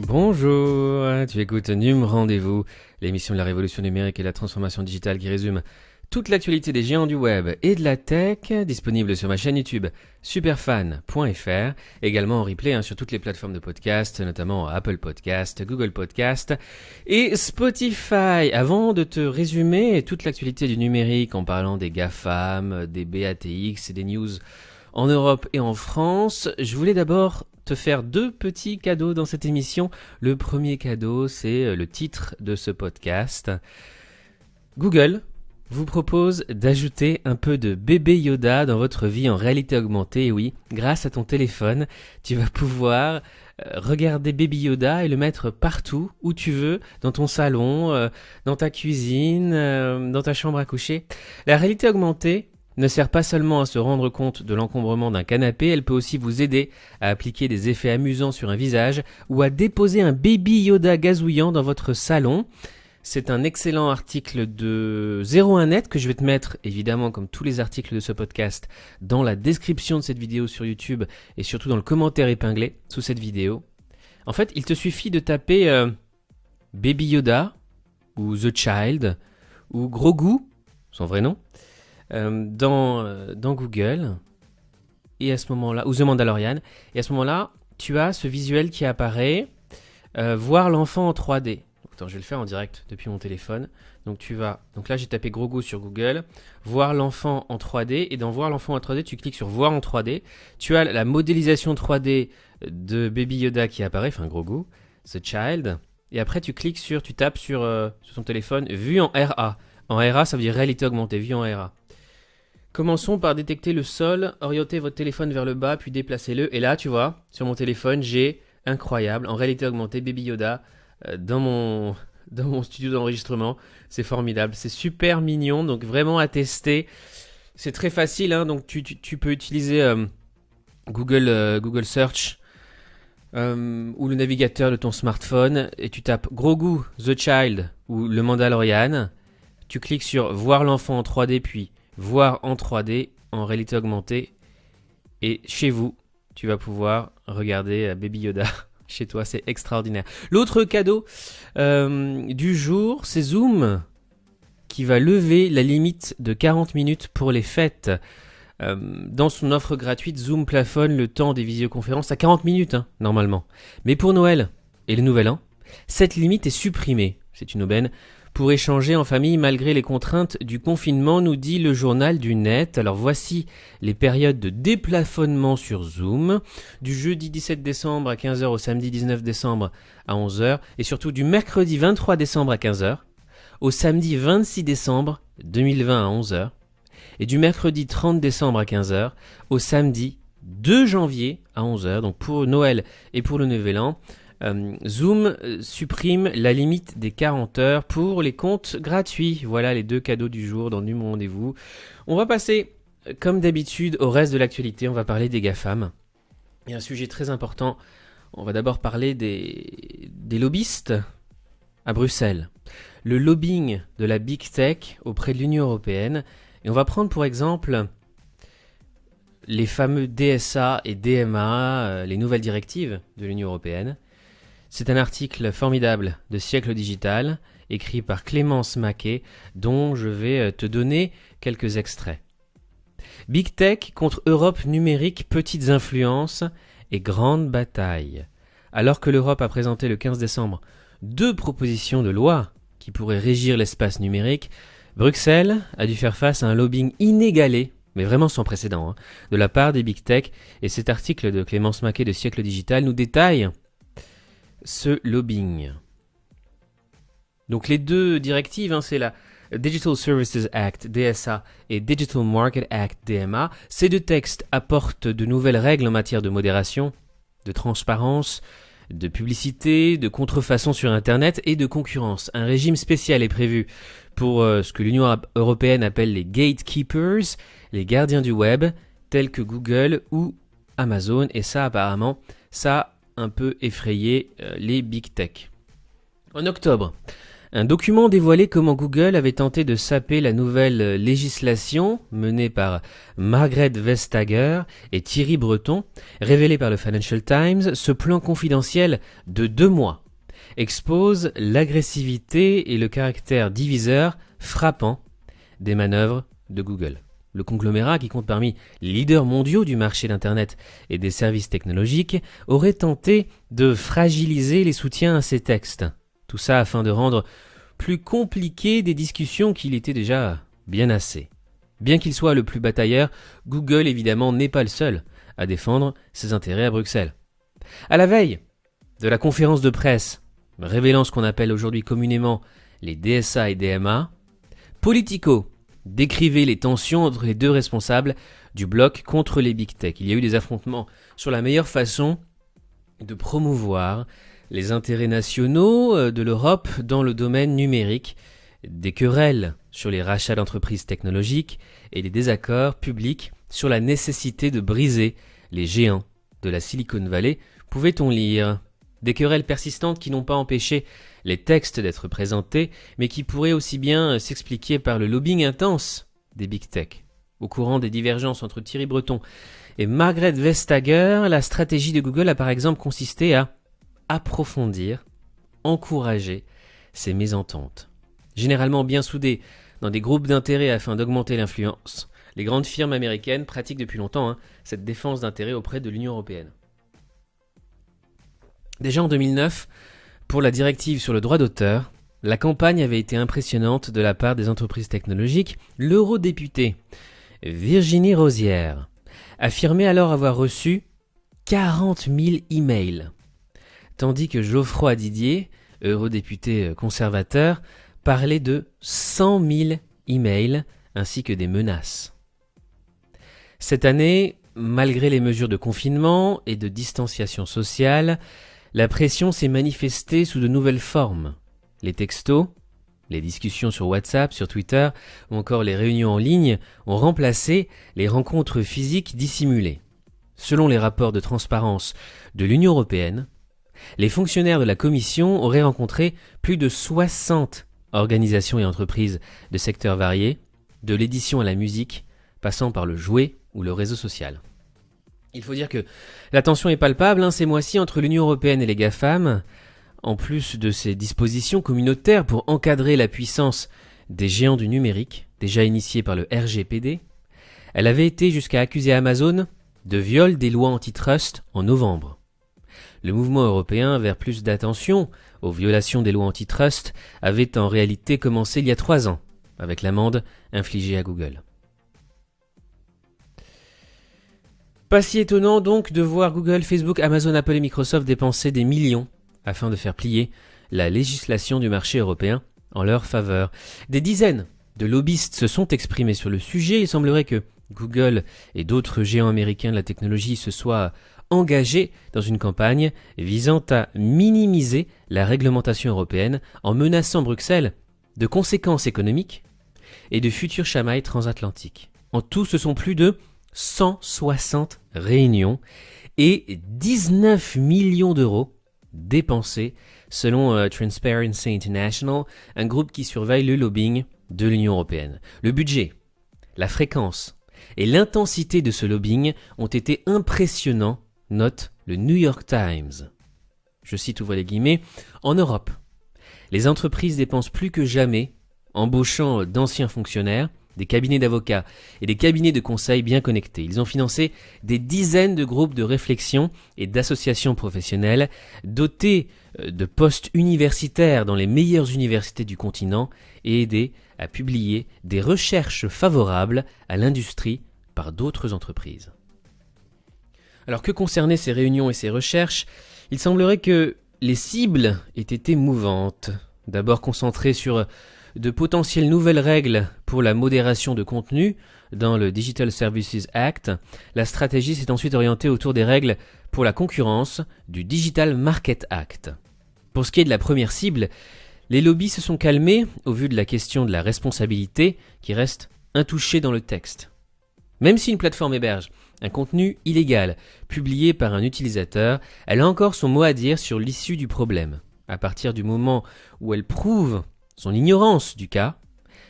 Bonjour, tu écoutes NUM Rendez-vous, l'émission de la révolution numérique et de la transformation digitale qui résume toute l'actualité des géants du web et de la tech, disponible sur ma chaîne YouTube superfan.fr, également en replay sur toutes les plateformes de podcast, notamment Apple Podcast, Google Podcast et Spotify. Avant de te résumer toute l'actualité du numérique en parlant des GAFAM, des BATX et des news en Europe et en France, je voulais d'abord te faire deux petits cadeaux dans cette émission. Le premier cadeau, c'est le titre de ce podcast. Google vous propose d'ajouter un peu de bébé Yoda dans votre vie en réalité augmentée. Et oui, grâce à ton téléphone, tu vas pouvoir regarder Baby Yoda et le mettre partout où tu veux, dans ton salon, dans ta cuisine, dans ta chambre à coucher. La réalité augmentée ne sert pas seulement à se rendre compte de l'encombrement d'un canapé, elle peut aussi vous aider à appliquer des effets amusants sur un visage ou à déposer un Baby Yoda gazouillant dans votre salon. C'est un excellent article de 01net que je vais te mettre, évidemment comme tous les articles de ce podcast, dans la description de cette vidéo sur YouTube et surtout dans le commentaire épinglé sous cette vidéo. En fait, il te suffit de taper Baby Yoda ou The Child ou Grogu, son vrai nom, dans Google, et à ce moment-là, ou The Mandalorian, et à ce moment-là, tu as ce visuel qui apparaît, voir l'enfant en 3D. Attends, je vais le faire en direct depuis mon téléphone. Donc là j'ai tapé Grogu sur Google, voir l'enfant en 3D, et dans voir l'enfant en 3D, tu cliques sur voir en 3D. Tu as la modélisation 3D de Baby Yoda qui apparaît, enfin Grogu, The Child, et après tu tapes sur ton téléphone, vue en RA. En RA, ça veut dire réalité augmentée, vue en RA. Commençons par détecter le sol, orientez votre téléphone vers le bas, puis déplacez-le. Et là, tu vois, sur mon téléphone, j'ai incroyable, en réalité augmentée, Baby Yoda dans mon studio d'enregistrement. C'est formidable, c'est super mignon, donc vraiment à tester. C'est très facile, donc tu peux utiliser Google Search ou le navigateur de ton smartphone et tu tapes Grogu, The Child ou le Mandalorian. Tu cliques sur voir l'enfant en 3D, puis voir en 3D, en réalité augmentée. Et chez vous, tu vas pouvoir regarder Baby Yoda chez toi, c'est extraordinaire. L'autre cadeau du jour, c'est Zoom qui va lever la limite de 40 minutes pour les fêtes. Dans son offre gratuite, Zoom plafonne le temps des visioconférences à 40 minutes, normalement. Mais pour Noël et le Nouvel An, cette limite est supprimée. C'est une aubaine pour échanger en famille malgré les contraintes du confinement, nous dit le journal du net. Alors voici les périodes de déplafonnement sur Zoom, du jeudi 17 décembre à 15h au samedi 19 décembre à 11h, et surtout du mercredi 23 décembre à 15h, au samedi 26 décembre 2020 à 11h, et du mercredi 30 décembre à 15h, au samedi 2 janvier à 11h, donc pour Noël et pour le Nouvel An. Zoom supprime la limite des 40 heures pour les comptes gratuits. Voilà les deux cadeaux du jour dans NUM Rendez-vous. On va passer, comme d'habitude, au reste de l'actualité. On va parler des GAFAM. Il y a un sujet très important. On va d'abord parler des lobbyistes à Bruxelles. Le lobbying de la Big Tech auprès de l'Union européenne. Et on va prendre pour exemple les fameux DSA et DMA, les nouvelles directives de l'Union européenne. C'est un article formidable de Siècle Digital, écrit par Clémence Maquet, dont je vais te donner quelques extraits. Big Tech contre Europe numérique, petites influences et grande bataille. Alors que l'Europe a présenté le 15 décembre 2 propositions de loi qui pourraient régir l'espace numérique, Bruxelles a dû faire face à un lobbying inégalé, mais vraiment sans précédent, de la part des Big Tech, et cet article de Clémence Maquet de Siècle Digital nous détaille ce lobbying. Donc les deux directives, c'est la Digital Services Act, DSA, et Digital Market Act, DMA. Ces deux textes apportent de nouvelles règles en matière de modération, de transparence, de publicité, de contrefaçon sur Internet et de concurrence. Un régime spécial est prévu pour ce que l'Union européenne appelle les gatekeepers, les gardiens du web, tels que Google ou Amazon. Et ça, apparemment, ça un peu effrayé les big tech. En octobre, Un document dévoilait comment Google avait tenté de saper la nouvelle législation menée par Margrethe Vestager et Thierry Breton, révélé par le Financial Times. Ce plan confidentiel de 2 mois expose l'agressivité et le caractère diviseur frappant des manœuvres de Google. Le conglomérat, qui compte parmi les leaders mondiaux du marché d'Internet et des services technologiques, aurait tenté de fragiliser les soutiens à ces textes. Tout ça afin de rendre plus compliquées des discussions qu'il était déjà bien assez. Bien qu'il soit le plus batailleur, Google évidemment n'est pas le seul à défendre ses intérêts à Bruxelles. À la veille de la conférence de presse révélant ce qu'on appelle aujourd'hui communément les DSA et DMA, Politico décrivait les tensions entre les deux responsables du bloc contre les big tech. Il y a eu des affrontements sur la meilleure façon de promouvoir les intérêts nationaux de l'Europe dans le domaine numérique, des querelles sur les rachats d'entreprises technologiques et des désaccords publics sur la nécessité de briser les géants de la Silicon Valley, pouvait-on lire. Des querelles persistantes qui n'ont pas empêché les textes d'être présentés, mais qui pourraient aussi bien s'expliquer par le lobbying intense des big tech. Au courant des divergences entre Thierry Breton et Margrethe Vestager, la stratégie de Google a par exemple consisté à approfondir, encourager ces mésententes. Généralement bien soudées dans des groupes d'intérêts afin d'augmenter l'influence, les grandes firmes américaines pratiquent depuis longtemps cette défense d'intérêts auprès de l'Union européenne. Déjà en 2009, pour la directive sur le droit d'auteur, la campagne avait été impressionnante de la part des entreprises technologiques. L'eurodéputée Virginie Rosière affirmait alors avoir reçu 40 000 emails, tandis que Geoffroy Didier, eurodéputé conservateur, parlait de 100 000 emails ainsi que des menaces. Cette année, malgré les mesures de confinement et de distanciation sociale, la pression s'est manifestée sous de nouvelles formes. Les textos, les discussions sur WhatsApp, sur Twitter ou encore les réunions en ligne ont remplacé les rencontres physiques dissimulées. Selon les rapports de transparence de l'Union européenne, les fonctionnaires de la Commission auraient rencontré plus de 60 organisations et entreprises de secteurs variés, de l'édition à la musique, passant par le jouet ou le réseau social. Il faut dire que la tension est palpable ces mois-ci entre l'Union européenne et les GAFAM. En plus de ces dispositions communautaires pour encadrer la puissance des géants du numérique, déjà initiée par le RGPD, elle avait été jusqu'à accuser Amazon de viol des lois antitrust en novembre. Le mouvement européen vers plus d'attention aux violations des lois antitrust avait en réalité commencé il y a 3 ans, avec l'amende infligée à Google. Pas si étonnant donc de voir Google, Facebook, Amazon, Apple et Microsoft dépenser des millions afin de faire plier la législation du marché européen en leur faveur. Des dizaines de lobbyistes se sont exprimés sur le sujet. Il semblerait que Google et d'autres géants américains de la technologie se soient engagés dans une campagne visant à minimiser la réglementation européenne en menaçant Bruxelles de conséquences économiques et de futures chamailles transatlantiques. En tout, ce sont plus de 160 réunions et 19 millions d'euros dépensés selon Transparency International, un groupe qui surveille le lobbying de l'Union européenne. Le budget, la fréquence et l'intensité de ce lobbying ont été impressionnants, note le New York Times. Je cite, ouvrez les guillemets, en Europe, les entreprises dépensent plus que jamais, embauchant d'anciens fonctionnaires, des cabinets d'avocats et des cabinets de conseil bien connectés. Ils ont financé des dizaines de groupes de réflexion et d'associations professionnelles dotés de postes universitaires dans les meilleures universités du continent et aidés à publier des recherches favorables à l'industrie par d'autres entreprises. Alors que concernaient ces réunions et ces recherches, il semblerait que les cibles aient été mouvantes. D'abord concentrées sur de potentielles nouvelles règles pour la modération de contenu dans le Digital Services Act, la stratégie s'est ensuite orientée autour des règles pour la concurrence du Digital Market Act. Pour ce qui est de la première cible, les lobbies se sont calmés au vu de la question de la responsabilité qui reste intouchée dans le texte. Même si une plateforme héberge un contenu illégal publié par un utilisateur, elle a encore son mot à dire sur l'issue du problème. À partir du moment où elle prouve son ignorance du cas,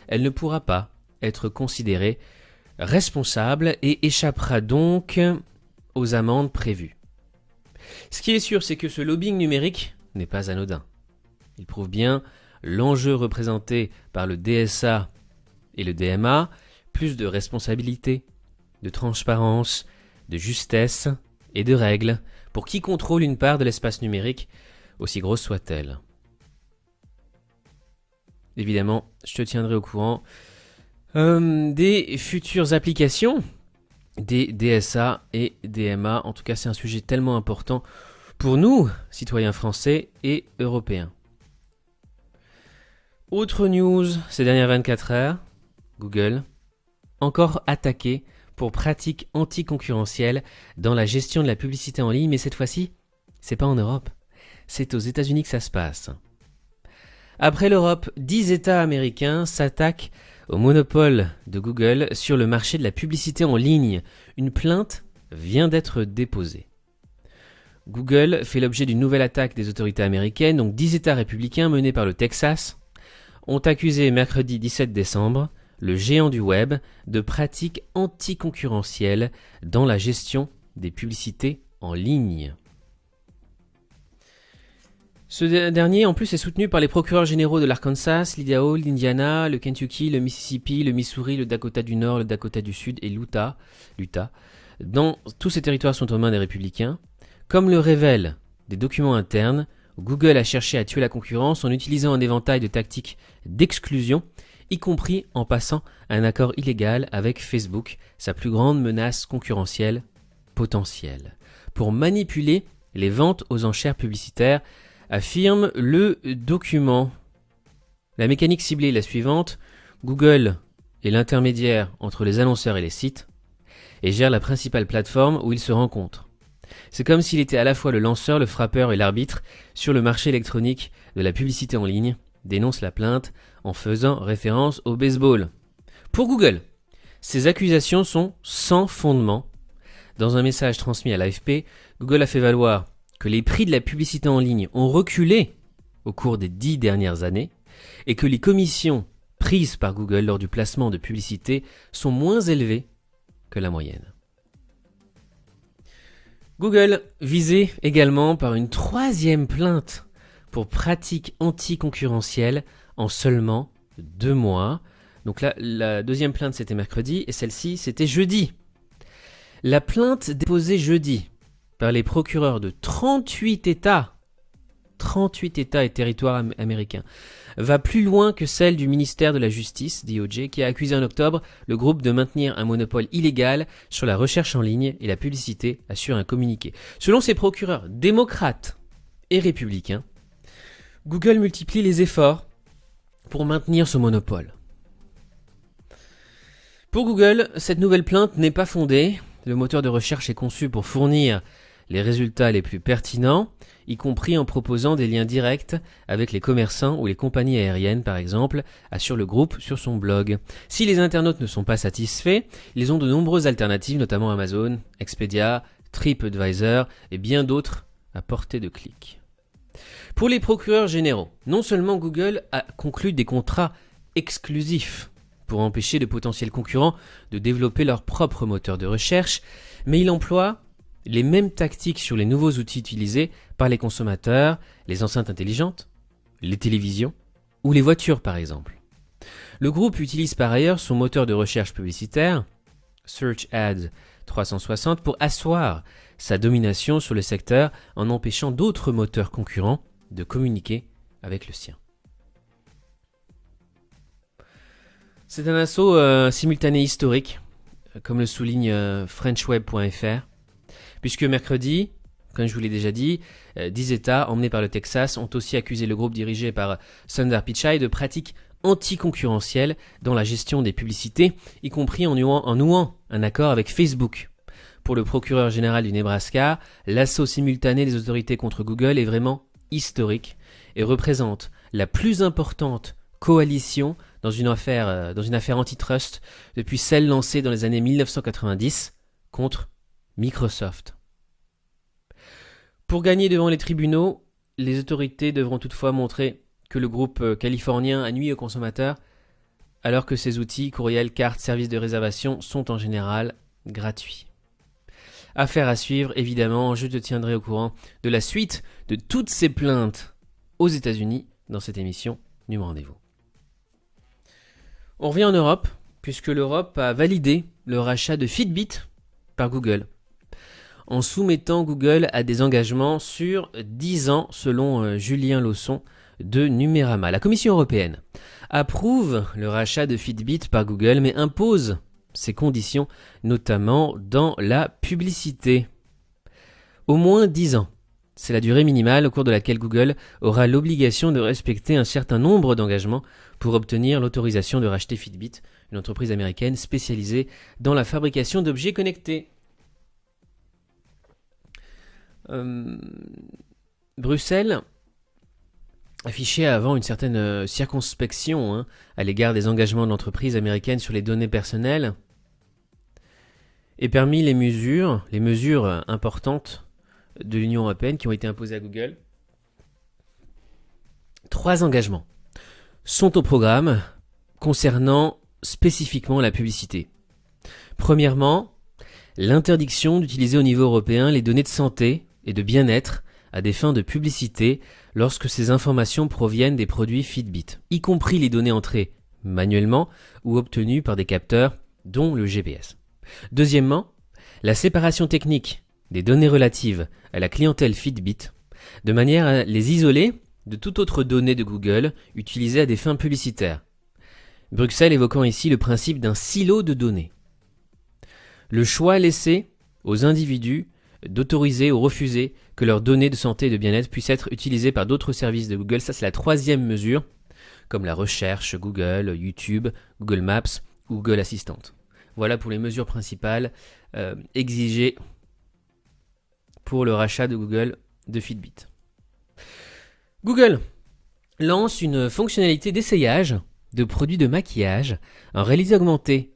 elle ne pourra pas être considérée responsable et échappera donc aux amendes prévues. Ce qui est sûr, c'est que ce lobbying numérique n'est pas anodin. Il prouve bien l'enjeu représenté par le DSA et le DMA, plus de responsabilité, de transparence, de justesse et de règles pour qui contrôle une part de l'espace numérique, aussi grosse soit-elle. Évidemment, je te tiendrai au courant des futures applications des DSA et DMA. En tout cas, c'est un sujet tellement important pour nous, citoyens français et européens. Autre news ces dernières 24 heures, Google, encore attaqué pour pratiques anticoncurrentielles dans la gestion de la publicité en ligne, mais cette fois-ci, c'est pas en Europe, c'est aux États-Unis que ça se passe. Après l'Europe, 10 États américains s'attaquent au monopole de Google sur le marché de la publicité en ligne. Une plainte vient d'être déposée. Google fait l'objet d'une nouvelle attaque des autorités américaines, donc 10 États républicains menés par le Texas ont accusé mercredi 17 décembre le géant du web de pratiques anticoncurrentielles dans la gestion des publicités en ligne. Ce dernier, en plus, est soutenu par les procureurs généraux de l'Arkansas, l'Idaho, l'Indiana, le Kentucky, le Mississippi, le Missouri, le Dakota du Nord, le Dakota du Sud et l'Utah. Tous ces territoires sont aux mains des républicains. Comme le révèlent des documents internes, Google a cherché à tuer la concurrence en utilisant un éventail de tactiques d'exclusion, y compris en passant un accord illégal avec Facebook, sa plus grande menace concurrentielle potentielle, pour manipuler les ventes aux enchères publicitaires, affirme le document. La mécanique ciblée est la suivante. Google est l'intermédiaire entre les annonceurs et les sites et gère la principale plateforme où ils se rencontrent. C'est comme s'il était à la fois le lanceur, le frappeur et l'arbitre sur le marché électronique de la publicité en ligne, dénonce la plainte en faisant référence au baseball. Pour Google, ces accusations sont sans fondement. Dans un message transmis à l'AFP, Google a fait valoir que les prix de la publicité en ligne ont reculé au cours des 10 dernières années et que les commissions prises par Google lors du placement de publicité sont moins élevées que la moyenne. Google visé également par une troisième plainte pour pratiques anticoncurrentielles en seulement 2 mois. Donc là, la deuxième plainte c'était mercredi et celle-ci c'était jeudi. La plainte déposée jeudi par les procureurs de 38 États et territoires américains, va plus loin que celle du ministère de la Justice, DOJ, qui a accusé en octobre le groupe de maintenir un monopole illégal sur la recherche en ligne et la publicité, assure un communiqué. Selon ces procureurs démocrates et républicains, Google multiplie les efforts pour maintenir ce monopole. Pour Google, cette nouvelle plainte n'est pas fondée. Le moteur de recherche est conçu pour fournir les résultats les plus pertinents, y compris en proposant des liens directs avec les commerçants ou les compagnies aériennes par exemple, assure le groupe sur son blog. Si les internautes ne sont pas satisfaits, ils ont de nombreuses alternatives, notamment Amazon, Expedia, TripAdvisor et bien d'autres à portée de clic. Pour les procureurs généraux, non seulement Google a conclu des contrats exclusifs pour empêcher de potentiels concurrents de développer leur propre moteur de recherche, mais il emploie les mêmes tactiques sur les nouveaux outils utilisés par les consommateurs, les enceintes intelligentes, les télévisions ou les voitures par exemple. Le groupe utilise par ailleurs son moteur de recherche publicitaire, Search Ads 360, pour asseoir sa domination sur le secteur en empêchant d'autres moteurs concurrents de communiquer avec le sien. C'est un assaut simultané historique, comme le souligne frenchweb.fr, puisque mercredi, comme je vous l'ai déjà dit, 10 États emmenés par le Texas ont aussi accusé le groupe dirigé par Sundar Pichai de pratiques anticoncurrentielles dans la gestion des publicités, y compris en nouant un accord avec Facebook. Pour le procureur général du Nebraska, l'assaut simultané des autorités contre Google est vraiment historique et représente la plus importante coalition dans une affaire antitrust depuis celle lancée dans les années 1990 contre Microsoft. Pour gagner devant les tribunaux, les autorités devront toutefois montrer que le groupe californien a nui aux consommateurs, alors que ces outils, courriels, cartes, services de réservation, sont en général gratuits. Affaire à suivre, évidemment, je te tiendrai au courant de la suite de toutes ces plaintes aux États-Unis dans cette émission Num Rendez-vous. On revient en Europe, puisque l'Europe a validé le rachat de Fitbit par Google, en soumettant Google à des engagements sur 10 ans, selon Julien Lausson de Numérama. La Commission européenne approuve le rachat de Fitbit par Google, mais impose ses conditions, notamment dans la publicité. Au moins 10 ans. C'est la durée minimale au cours de laquelle Google aura l'obligation de respecter un certain nombre d'engagements pour obtenir l'autorisation de racheter Fitbit, une entreprise américaine spécialisée dans la fabrication d'objets connectés. Bruxelles affichait avant une certaine circonspection à l'égard des engagements de l'entreprise américaine sur les données personnelles. Et parmi les mesures importantes de l'Union européenne qui ont été imposées à Google, 3 engagements sont au programme concernant spécifiquement la publicité. Premièrement, l'interdiction d'utiliser au niveau européen les données de santé et de bien-être à des fins de publicité lorsque ces informations proviennent des produits Fitbit, y compris les données entrées manuellement ou obtenues par des capteurs, dont le GPS. Deuxièmement, la séparation technique des données relatives à la clientèle Fitbit, de manière à les isoler de toute autre donnée de Google utilisée à des fins publicitaires. Bruxelles évoquant ici le principe d'un silo de données. Le choix laissé aux individus d'autoriser ou refuser que leurs données de santé et de bien-être puissent être utilisées par d'autres services de Google. Ça, c'est la 3e mesure, comme la recherche, Google, YouTube, Google Maps ou Google Assistant. Voilà pour les mesures principales exigées pour le rachat de Google de Fitbit. Google lance une fonctionnalité d'essayage de produits de maquillage en réalité augmentée.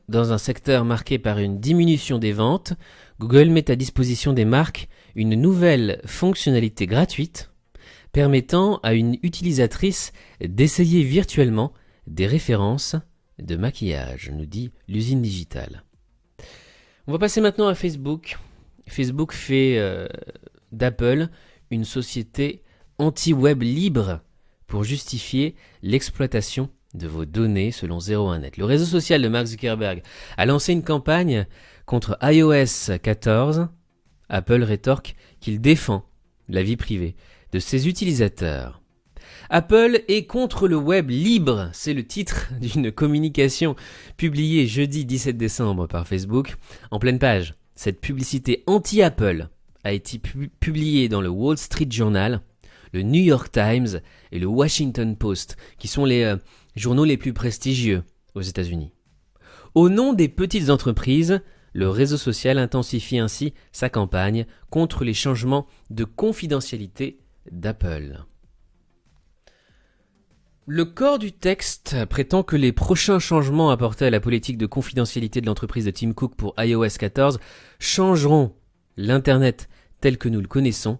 Dans un secteur marqué par une diminution des ventes, Google met à disposition des marques une nouvelle fonctionnalité gratuite permettant à une utilisatrice d'essayer virtuellement des références de maquillage, nous dit l'usine digitale. On va passer maintenant à Facebook. Facebook fait d'Apple une société anti-web libre pour justifier l'exploitation de vos données selon 01net. Le réseau social de Mark Zuckerberg a lancé une campagne contre iOS 14. Apple rétorque qu'il défend la vie privée de ses utilisateurs. Apple est contre le web libre, c'est le titre d'une communication publiée jeudi 17 décembre par Facebook. En pleine page, cette publicité anti-Apple a été publiée dans le Wall Street Journal, le New York Times et le Washington Post, qui sont les journaux les plus prestigieux aux États-Unis. Au nom des petites entreprises, le réseau social intensifie ainsi sa campagne contre les changements de confidentialité d'Apple. Le corps du texte prétend que les prochains changements apportés à la politique de confidentialité de l'entreprise de Tim Cook pour iOS 14 changeront l'Internet tel que nous le connaissons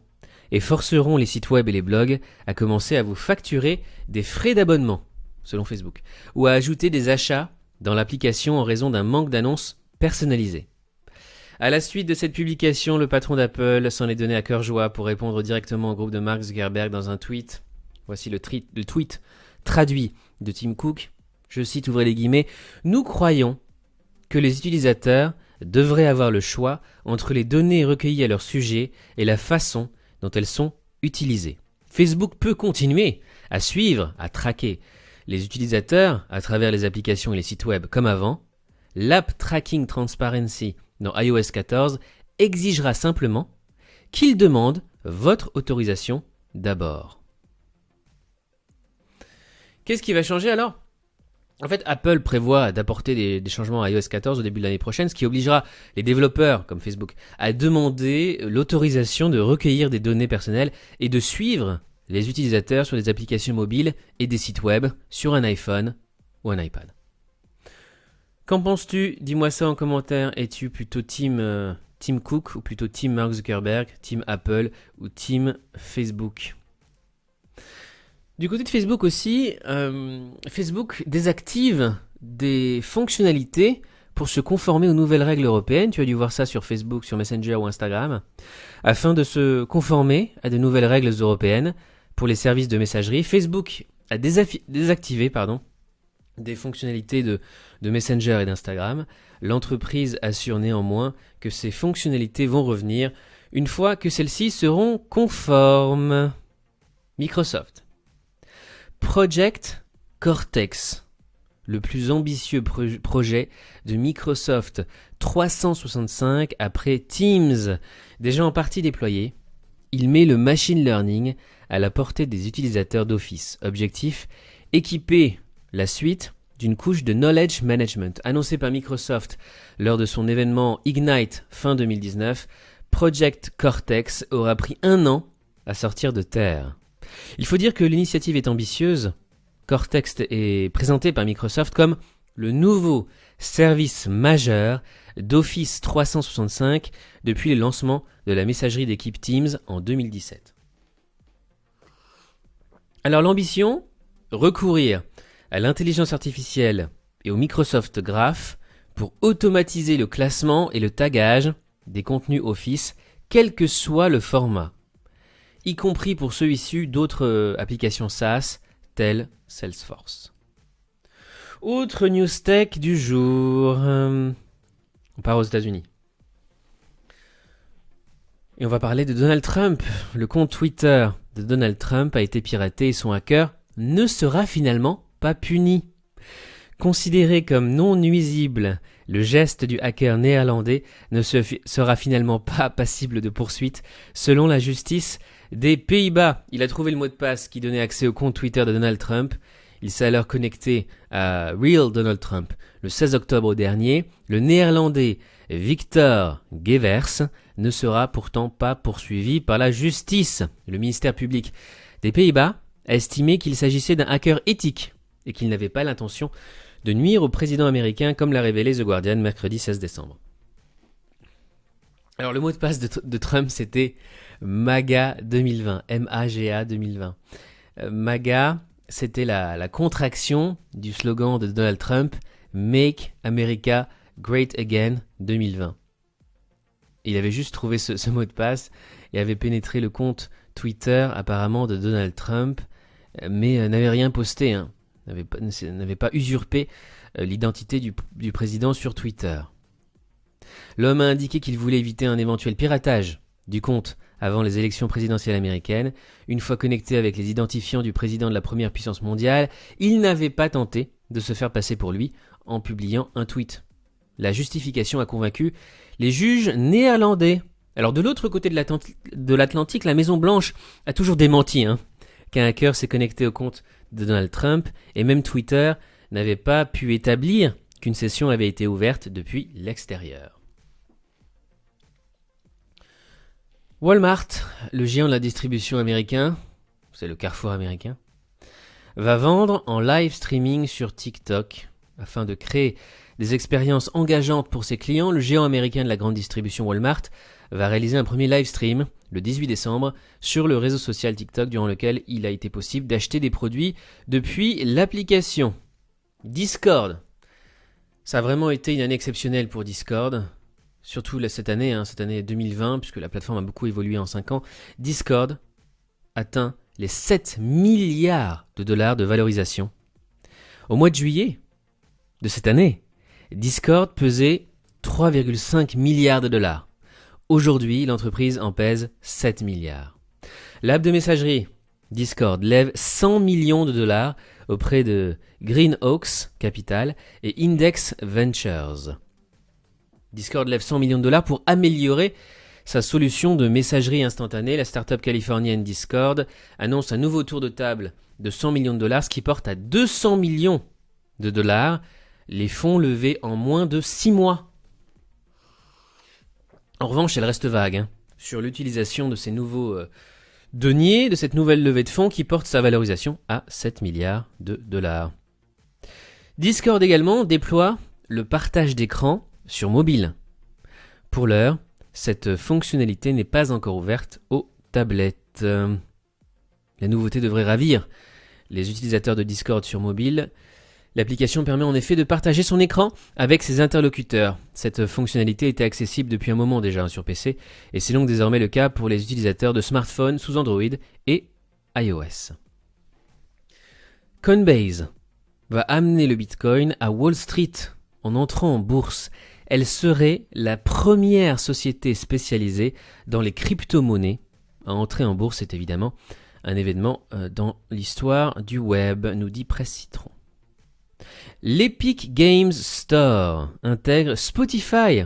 et forceront les sites web et les blogs à commencer à vous facturer des frais d'abonnement, selon Facebook, ou à ajouter des achats dans l'application en raison d'un manque d'annonces personnalisées. À la suite de cette publication, le patron d'Apple s'en est donné à cœur joie pour répondre directement au groupe de Mark Zuckerberg dans un tweet. Voici le tweet traduit de Tim Cook. Je cite, ouvrez les guillemets, « Nous croyons que les utilisateurs devraient avoir le choix entre les données recueillies à leur sujet et la façon dont elles sont utilisées. Facebook peut continuer à suivre, à traquer les utilisateurs à travers les applications et les sites web comme avant. L'App Tracking Transparency dans iOS 14 exigera simplement qu'il demande votre autorisation d'abord. » Qu'est-ce qui va changer alors ? En fait, Apple prévoit d'apporter des changements à iOS 14 au début de l'année prochaine, ce qui obligera les développeurs, comme Facebook, à demander l'autorisation de recueillir des données personnelles et de suivre les utilisateurs sur des applications mobiles et des sites web sur un iPhone ou un iPad. Qu'en penses-tu ? Dis-moi ça en commentaire. Es-tu plutôt team Cook ou plutôt team Mark Zuckerberg, team Apple ou team Facebook ? Du côté de Facebook aussi, Facebook désactive des fonctionnalités pour se conformer aux nouvelles règles européennes. Tu as dû voir ça sur Facebook, sur Messenger ou Instagram. Afin de se conformer à de nouvelles règles européennes pour les services de messagerie, Facebook a désactivé des fonctionnalités de Messenger et d'Instagram. L'entreprise assure néanmoins que ces fonctionnalités vont revenir une fois que celles-ci seront conformes. Microsoft. Project Cortex, le plus ambitieux projet de Microsoft 365 après Teams, déjà en partie déployé. Il met le machine learning à la portée des utilisateurs d'Office. Objectif, équiper la suite d'une couche de knowledge management. Annoncé par Microsoft lors de son événement Ignite fin 2019, Project Cortex aura pris 1 an à sortir de terre. Il faut dire que l'initiative est ambitieuse. Cortex est présenté par Microsoft comme le nouveau service majeur d'Office 365 depuis le lancement de la messagerie d'équipe Teams en 2017. Alors l'ambition, recourir à l'intelligence artificielle et au Microsoft Graph pour automatiser le classement et le tagage des contenus Office, quel que soit le format, y compris pour ceux issus d'autres applications SaaS telles Salesforce. Autre news tech du jour, on part aux États-Unis. Et on va parler de Donald Trump. Le compte Twitter de Donald Trump a été piraté et son hacker ne sera finalement pas puni. Considéré comme non nuisible, le geste du hacker néerlandais ne sera finalement pas passible de poursuite selon la justice des Pays-Bas. Il a trouvé le mot de passe qui donnait accès au compte Twitter de Donald Trump. Il s'est alors connecté à Real Donald Trump le 16 octobre dernier. Le néerlandais Victor Gevers ne sera pourtant pas poursuivi par la justice. Le ministère public des Pays-Bas a estimé qu'il s'agissait d'un hacker éthique et qu'il n'avait pas l'intention de nuire au président américain, comme l'a révélé The Guardian mercredi 16 décembre. Alors le mot de passe de Trump, c'était MAGA 2020, M-A-G-A 2020. MAGA, c'était la contraction du slogan de Donald Trump, Make America Great Again 2020. Il avait juste trouvé ce mot de passe et avait pénétré le compte Twitter apparemment de Donald Trump, mais n'avait rien posté, n'avait pas usurpé l'identité du président sur Twitter. L'homme a indiqué qu'il voulait éviter un éventuel piratage du compte avant les élections présidentielles américaines. Une fois connecté avec les identifiants du président de la première puissance mondiale, il n'avait pas tenté de se faire passer pour lui en publiant un tweet. La justification a convaincu les juges néerlandais. Alors de l'autre côté de l'Atlantique, la Maison-Blanche a toujours démenti qu'un hacker s'est connecté au compte de Donald Trump, et même Twitter n'avait pas pu établir qu'une session avait été ouverte depuis l'extérieur. Walmart, le géant de la distribution américain, c'est le Carrefour américain, va vendre en live streaming sur TikTok. Afin de créer des expériences engageantes pour ses clients, le géant américain de la grande distribution Walmart va réaliser un premier live stream le 18 décembre sur le réseau social TikTok, durant lequel il a été possible d'acheter des produits depuis l'application. Discord. Ça a vraiment été une année exceptionnelle pour Discord, surtout cette année 2020, puisque la plateforme a beaucoup évolué en 5 ans. Discord atteint les 7 milliards de dollars de valorisation. Au mois de juillet de cette année, Discord pesait 3,5 milliards de dollars. Aujourd'hui, l'entreprise en pèse 7 milliards. L'app de messagerie Discord lève 100 millions de dollars auprès de Greenhawks Capital et Index Ventures. Discord lève 100 millions de dollars pour améliorer sa solution de messagerie instantanée. La startup californienne Discord annonce un nouveau tour de table de 100 millions de dollars, ce qui porte à 200 millions de dollars les fonds levés en moins de 6 mois. En revanche, elle reste vague sur l'utilisation de ces nouveaux deniers, de cette nouvelle levée de fonds qui porte sa valorisation à 7 milliards de dollars. Discord également déploie le partage d'écran sur mobile. Pour l'heure, cette fonctionnalité n'est pas encore ouverte aux tablettes. La nouveauté devrait ravir les utilisateurs de Discord sur mobile. L'application permet en effet de partager son écran avec ses interlocuteurs. Cette fonctionnalité était accessible depuis un moment déjà sur PC, et c'est donc désormais le cas pour les utilisateurs de smartphones sous Android et iOS. Coinbase va amener le Bitcoin à Wall Street en entrant en bourse. Elle serait la première société spécialisée dans les crypto-monnaies à entrer en bourse. C'est évidemment un événement dans l'histoire du web, nous dit Presse Citron. L'Epic Games Store intègre Spotify,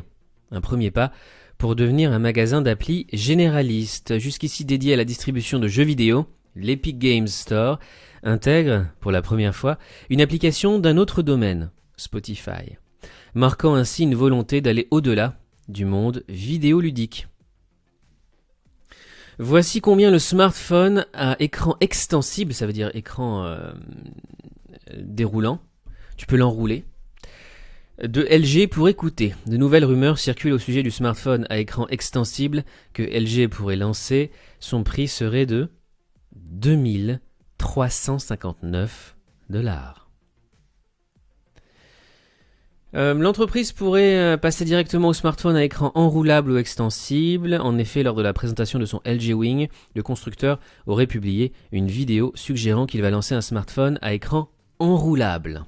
un premier pas pour devenir un magasin d'applis généraliste. Jusqu'ici dédié à la distribution de jeux vidéo, l'Epic Games Store intègre, pour la première fois, une application d'un autre domaine, Spotify, marquant ainsi une volonté d'aller au-delà du monde vidéoludique. Voici combien le smartphone à écran extensible, ça veut dire écran déroulant, tu peux l'enrouler, de LG pourrait coûter. De nouvelles rumeurs circulent au sujet du smartphone à écran extensible que LG pourrait lancer. Son prix serait de 2359 $. L'entreprise pourrait passer directement au smartphone à écran enroulable ou extensible. En effet, lors de la présentation de son LG Wing, le constructeur aurait publié une vidéo suggérant qu'il va lancer un smartphone à écran enroulable.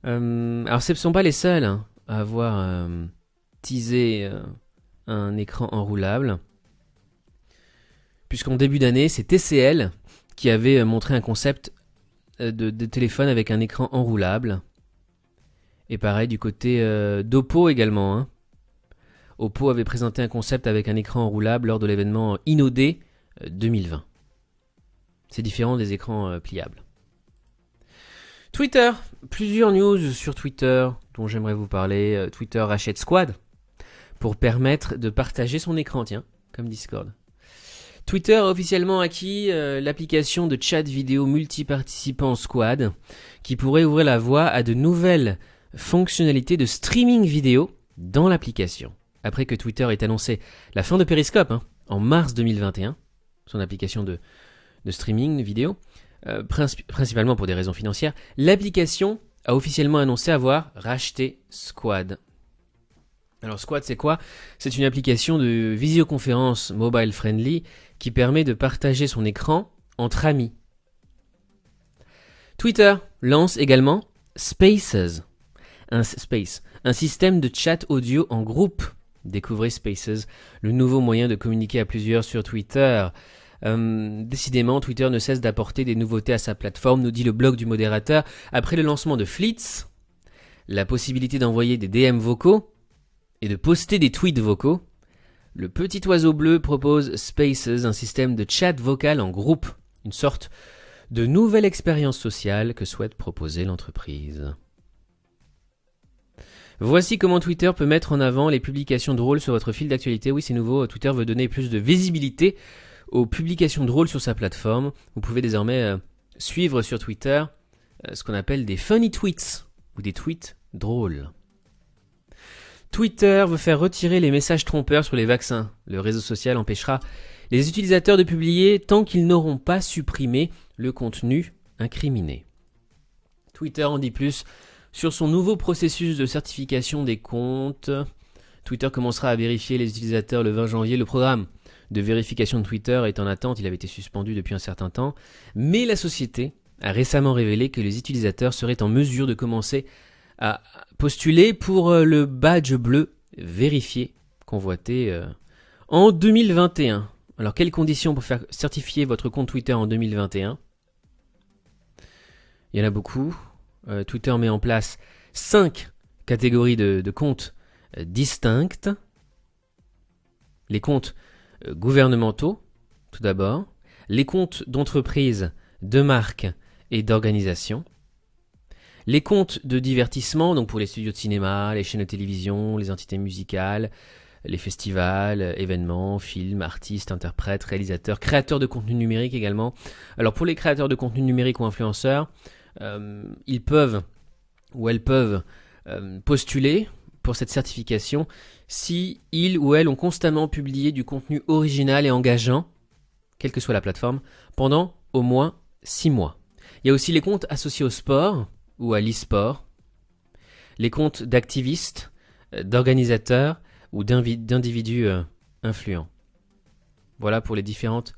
Alors ce ne sont pas les seuls à avoir teasé un écran enroulable, puisqu'en début d'année, c'est TCL qui avait montré un concept de téléphone avec un écran enroulable. Et pareil du côté d'Oppo également. Oppo avait présenté un concept avec un écran enroulable lors de l'événement InnoD 2020. C'est différent des écrans pliables. Twitter, plusieurs news sur Twitter dont j'aimerais vous parler. Twitter rachète Squad pour permettre de partager son écran, tiens, comme Discord. Twitter a officiellement acquis l'application de chat vidéo multi-participants Squad qui pourrait ouvrir la voie à de nouvelles fonctionnalités de streaming vidéo dans l'application. Après que Twitter ait annoncé la fin de Periscope en mars 2021, son application de streaming vidéo, principalement pour des raisons financières, l'application a officiellement annoncé avoir racheté Squad. Alors Squad, c'est quoi ? C'est une application de visioconférence mobile friendly qui permet de partager son écran entre amis. Twitter lance également Spaces, un système de chat audio en groupe. Découvrez Spaces, le nouveau moyen de communiquer à plusieurs sur Twitter. Décidément, Twitter ne cesse d'apporter des nouveautés à sa plateforme, nous dit le blog du modérateur. Après le lancement de Fleets, la possibilité d'envoyer des DM vocaux et de poster des tweets vocaux, le petit oiseau bleu propose Spaces, un système de chat vocal en groupe, une sorte de nouvelle expérience sociale que souhaite proposer l'entreprise. Voici comment Twitter peut mettre en avant les publications drôles sur votre fil d'actualité. Oui, c'est nouveau, Twitter veut donner plus de visibilité aux publications drôles sur sa plateforme. Vous pouvez désormais suivre sur Twitter ce qu'on appelle des funny tweets ou des tweets drôles. Twitter veut faire retirer les messages trompeurs sur les vaccins. Le réseau social empêchera les utilisateurs de publier tant qu'ils n'auront pas supprimé le contenu incriminé. Twitter en dit plus sur son nouveau processus de certification des comptes. Twitter commencera à vérifier les utilisateurs le 20 janvier. Le programme de vérification de Twitter est en attente, il avait été suspendu depuis un certain temps, mais la société a récemment révélé que les utilisateurs seraient en mesure de commencer à postuler pour le badge bleu vérifié, convoité en 2021. Alors quelles conditions pour faire certifier votre compte Twitter en 2021 ? Il y en a beaucoup. Twitter met en place 5 catégories de comptes distinctes. Les comptes gouvernementaux, tout d'abord. Les comptes d'entreprise, de marque et d'organisation. Les comptes de divertissement, donc pour les studios de cinéma, les chaînes de télévision, les entités musicales, les festivals, événements, films, artistes, interprètes, réalisateurs, créateurs de contenu numérique également. Alors pour les créateurs de contenu numérique ou influenceurs, ils peuvent ou elles peuvent postuler pour cette certification si ils ou elles ont constamment publié du contenu original et engageant, quelle que soit la plateforme, pendant au moins 6 mois. Il y a aussi les comptes associés au sport ou à l'e-sport, les comptes d'activistes, d'organisateurs ou d'individus influents. Voilà pour les différentes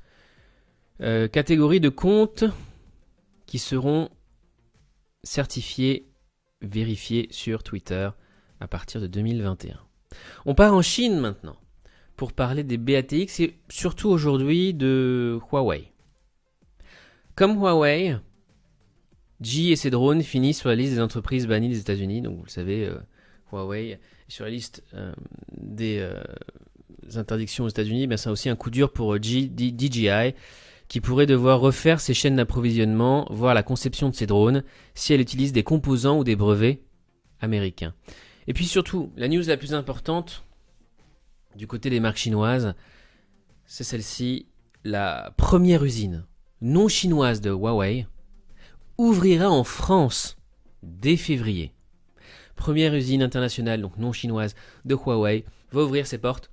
catégories de comptes qui seront certifiés, vérifiés sur Twitter à partir de 2021. On part en Chine maintenant pour parler des BATX et surtout aujourd'hui de Huawei. Comme Huawei, G et ses drones finissent sur la liste des entreprises bannies des États-Unis. Donc vous le savez, Huawei est sur la liste des interdictions aux États-Unis. C'est aussi un coup dur pour DJI qui pourrait devoir refaire ses chaînes d'approvisionnement, voire la conception de ses drones, si elle utilise des composants ou des brevets américains. Et puis surtout, la news la plus importante du côté des marques chinoises, c'est celle-ci. La première usine non chinoise de Huawei ouvrira en France dès février. Première usine internationale, donc non chinoise, de Huawei, va ouvrir ses portes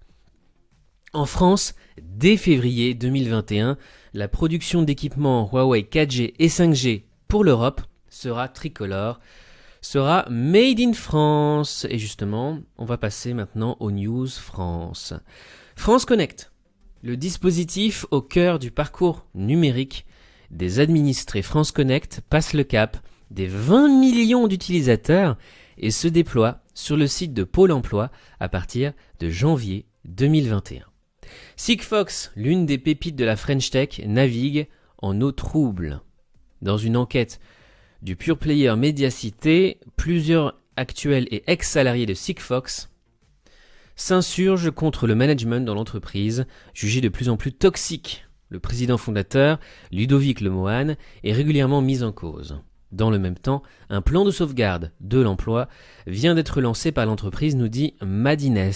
en France dès février 2021. La production d'équipements Huawei 4G et 5G pour l'Europe sera tricolore, sera made in France. Et justement, on va passer maintenant aux news France. France Connect, le dispositif au cœur du parcours numérique des administrés France Connect, passe le cap des 20 millions d'utilisateurs et se déploie sur le site de Pôle emploi à partir de janvier 2021. Sigfox, l'une des pépites de la French Tech, navigue en eau trouble. Dans une enquête du pure player Mediacité, plusieurs actuels et ex-salariés de Sigfox s'insurgent contre le management dans l'entreprise, jugé de plus en plus toxique. Le président fondateur, Ludovic Lemoine, est régulièrement mis en cause. Dans le même temps, un plan de sauvegarde de l'emploi vient d'être lancé par l'entreprise, nous dit Madines.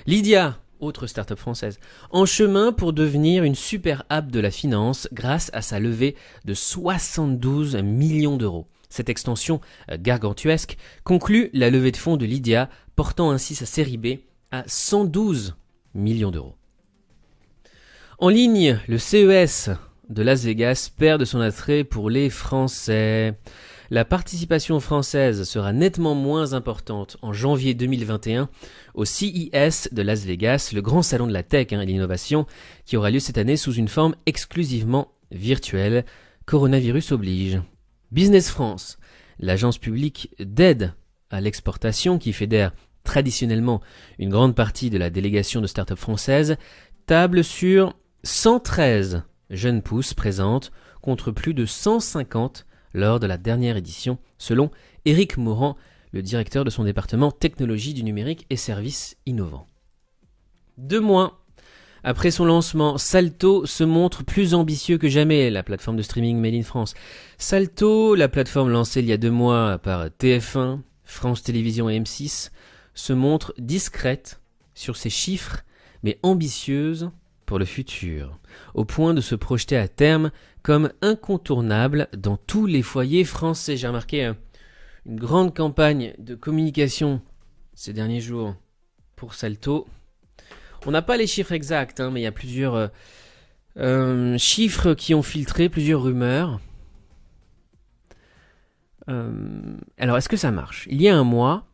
Lydia, autre start-up française, en chemin pour devenir une super app de la finance grâce à sa levée de 72 millions d'euros. Cette extension gargantuesque conclut la levée de fonds de Lydia, portant ainsi sa série B à 112 millions d'euros. En ligne, le CES de Las Vegas perd de son attrait pour les Français. La participation française sera nettement moins importante en janvier 2021 au CES de Las Vegas, le grand salon de la tech et l'innovation qui aura lieu cette année sous une forme exclusivement virtuelle. Coronavirus oblige. Business France, l'agence publique d'aide à l'exportation qui fédère traditionnellement une grande partie de la délégation de start-up françaises, table sur 113 jeunes pousses présentes contre plus de 150 lors de la dernière édition, selon Éric Morand, le directeur de son département technologie du numérique et services innovants. 2 mois après son lancement, Salto se montre plus ambitieux que jamais, la plateforme de streaming Made in France. Salto, la plateforme lancée il y a 2 mois par TF1, France Télévisions et M6, se montre discrète sur ses chiffres, mais ambitieuse pour le futur, au point de se projeter à terme comme incontournable dans tous les foyers français. J'ai remarqué une grande campagne de communication ces derniers jours pour Salto. On n'a pas les chiffres exacts, mais il y a plusieurs chiffres qui ont filtré, plusieurs rumeurs. Alors, est-ce que ça marche ? Il y a un mois,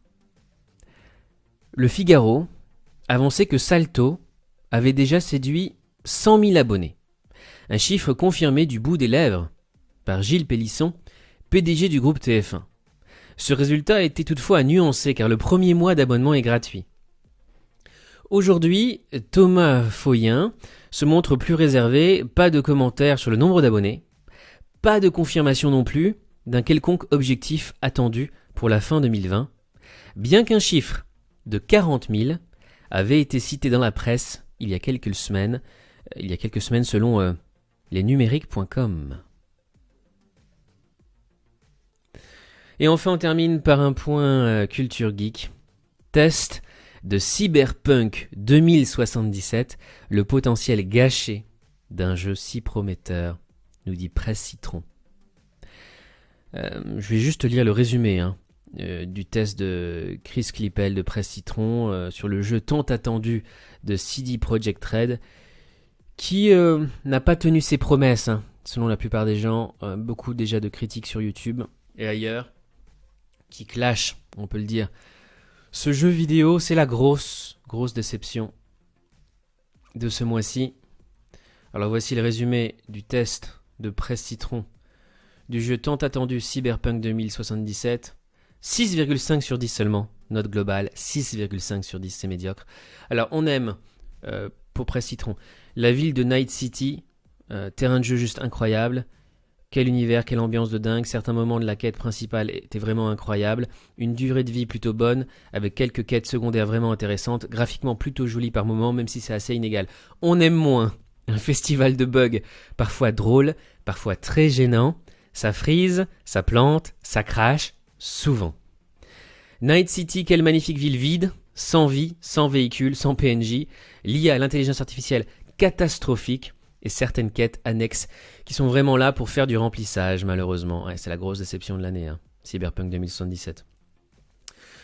le Figaro avançait que Salto avait déjà séduit 100 000 abonnés. Un chiffre confirmé du bout des lèvres par Gilles Pélisson, PDG du groupe TF1. Ce résultat a été toutefois à nuancer car le premier mois d'abonnement est gratuit. Aujourd'hui, Thomas Foyen se montre plus réservé, pas de commentaires sur le nombre d'abonnés, pas de confirmation non plus d'un quelconque objectif attendu pour la fin 2020, bien qu'un chiffre de 40 000 avait été cité dans la presse il y a quelques semaines selon lesnumériques.com. Et enfin, on termine par un point culture geek. Test de Cyberpunk 2077, le potentiel gâché d'un jeu si prometteur, nous dit Presse Citron. Je vais juste lire le résumé du test de Chris Clippel de Presse Citron sur le jeu tant attendu de CD Projekt Red qui n'a pas tenu ses promesses. selon la plupart des gens, beaucoup déjà de critiques sur YouTube et ailleurs, qui clashent, on peut le dire. Ce jeu vidéo, c'est la grosse déception de ce mois-ci. Alors voici le résumé du test de Presse Citron du jeu tant attendu Cyberpunk 2077. 6,5 sur 10 seulement, note globale, 6,5 sur 10, c'est médiocre. Alors on aime, pour Presse Citron, la ville de Night City, terrain de jeu juste incroyable, quel univers, quelle ambiance de dingue, certains moments de la quête principale étaient vraiment incroyables, une durée de vie plutôt bonne, avec quelques quêtes secondaires vraiment intéressantes, graphiquement plutôt jolies par moments, même si c'est assez inégal. On aime moins un festival de bugs, parfois drôle, parfois très gênant, ça freeze, ça plante, ça crache, souvent. Night City, quelle magnifique ville vide, sans vie, sans véhicule, sans PNJ, liée à l'intelligence artificielle catastrophique, et certaines quêtes annexes qui sont vraiment là pour faire du remplissage, malheureusement. Ouais, c'est la grosse déception de l'année, Cyberpunk 2077.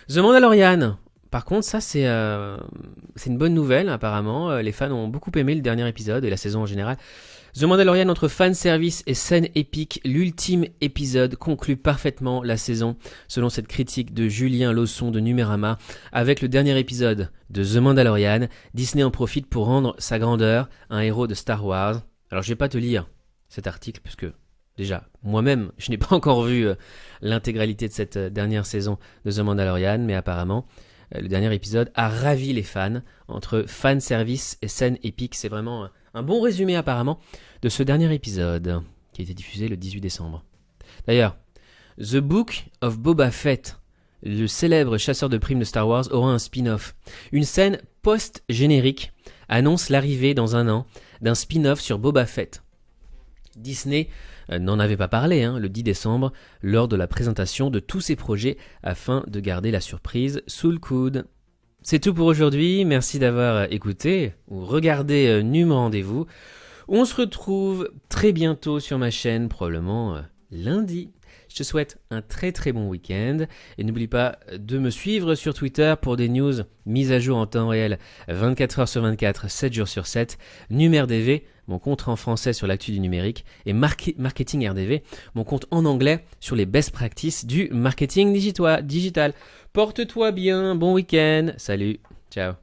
The Mandalorian, par contre, ça c'est une bonne nouvelle apparemment. Les fans ont beaucoup aimé le dernier épisode et la saison en général. The Mandalorian, entre fanservice et scène épique, l'ultime épisode conclut parfaitement la saison, selon cette critique de Julien Lausson de Numérama. Avec le dernier épisode de The Mandalorian, Disney en profite pour rendre sa grandeur à un héros de Star Wars. Alors je vais pas te lire cet article, puisque déjà, moi-même, je n'ai pas encore vu l'intégralité de cette dernière saison de The Mandalorian, mais apparemment, le dernier épisode a ravi les fans. Entre fanservice et scène épique, c'est vraiment un bon résumé apparemment de ce dernier épisode qui a été diffusé le 18 décembre. D'ailleurs, The Book of Boba Fett, le célèbre chasseur de primes de Star Wars, aura un spin-off. Une scène post-générique annonce l'arrivée dans un an d'un spin-off sur Boba Fett. Disney n'en avait pas parlé le 10 décembre lors de la présentation de tous ses projets afin de garder la surprise sous le coude. C'est tout pour aujourd'hui, merci d'avoir écouté ou regardé Num Rendez-vous. On se retrouve très bientôt sur ma chaîne, probablement lundi. Je te souhaite un très très bon week-end et n'oublie pas de me suivre sur Twitter pour des news mises à jour en temps réel 24 heures sur 24, 7 jours sur 7. NumRDV, mon compte en français sur l'actu du numérique, et Marketing RDV, mon compte en anglais sur les best practices du marketing digital. Porte-toi bien, bon week-end, salut, ciao.